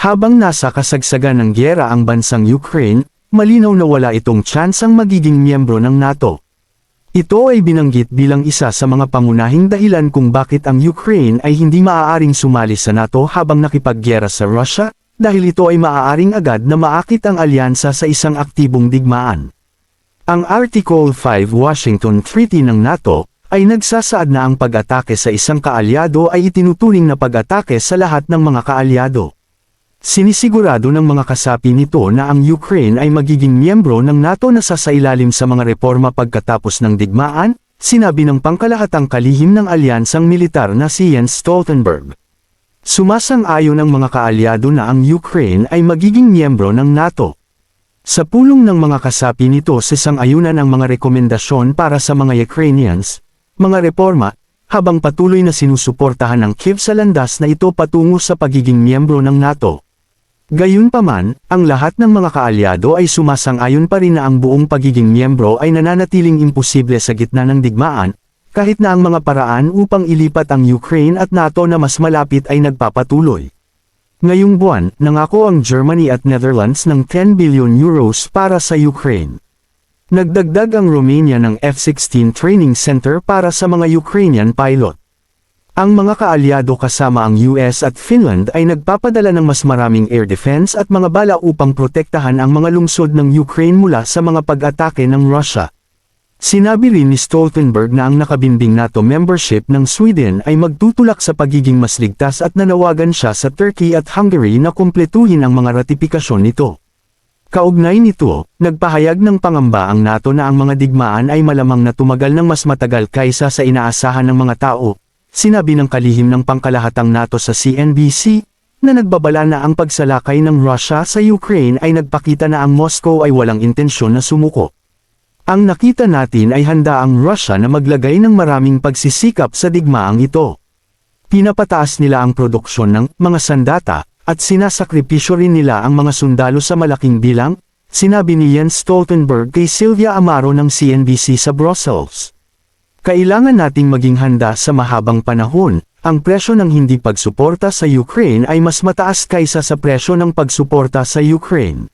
Habang nasa kasagsagan ng gyera ang bansang Ukraine, malinaw na wala itong tsansang magiging miyembro ng NATO. Ito ay binanggit bilang isa sa mga pangunahing dahilan kung bakit ang Ukraine ay hindi maaaring sumali sa NATO habang nakipaggyera sa Russia, dahil ito ay maaaring agad na maakit ang alyansa sa isang aktibong digmaan. Ang Article 5 Washington Treaty ng NATO ay nagsasaad na ang pag-atake sa isang kaalyado ay itinuturing na pag-atake sa lahat ng mga kaalyado. Sinisigurado ng mga kasapi nito na ang Ukraine ay magiging miyembro ng NATO na sasailalim sa mga reforma pagkatapos ng digmaan, sinabi ng pangkalahatang kalihim ng alyansang militar na si Jens Stoltenberg. Sumasang-ayon ang mga kaalyado na ang Ukraine ay magiging miyembro ng NATO. Sa pulong ng mga kasapi nito sasang-ayunan ang mga rekomendasyon para sa mga Ukrainians, mga reforma, habang patuloy na sinusuportahan ng Kiev sa landas na ito patungo sa pagiging miyembro ng NATO. Gayunpaman, ang lahat ng mga kaalyado ay sumasang-ayon pa rin na ang buong pagiging miyembro ay nananatiling imposible sa gitna ng digmaan, kahit na ang mga paraan upang ilipat ang Ukraine at NATO na mas malapit ay nagpapatuloy. Ngayong buwan, nangako ang Germany at Netherlands ng 10 billion euros para sa Ukraine. Nagdagdag ang Romania ng F-16 training center para sa mga Ukrainian pilot. Ang mga kaalyado kasama ang US at Finland ay nagpapadala ng mas maraming air defense at mga bala upang protektahan ang mga lungsod ng Ukraine mula sa mga pag-atake ng Russia. Sinabi rin ni Stoltenberg na ang nakabinding NATO membership ng Sweden ay magtutulak sa pagiging mas ligtas at nanawagan siya sa Turkey at Hungary na kumpletuhin ang mga ratifikasyon nito. Kaugnay nito, nagpahayag ng pangamba ang NATO na ang mga digmaan ay malamang na tumagal ng mas matagal kaysa sa inaasahan ng mga tao, sinabi ng kalihim ng pangkalahatang NATO sa CNBC, na nagbabala na ang pagsalakay ng Russia sa Ukraine ay nagpakita na ang Moscow ay walang intensyon na sumuko. Ang nakita natin ay handa ang Russia na maglagay ng maraming pagsisikap sa digmaang ito. Pinapataas nila ang produksyon ng mga sandata, at sinasakripisyo rin nila ang mga sundalo sa malaking bilang, sinabi ni Jens Stoltenberg kay Sylvia Amaro ng CNBC sa Brussels. Kailangan nating maging handa sa mahabang panahon, ang presyo ng hindi pagsuporta sa Ukraine ay mas mataas kaysa sa presyo ng pagsuporta sa Ukraine.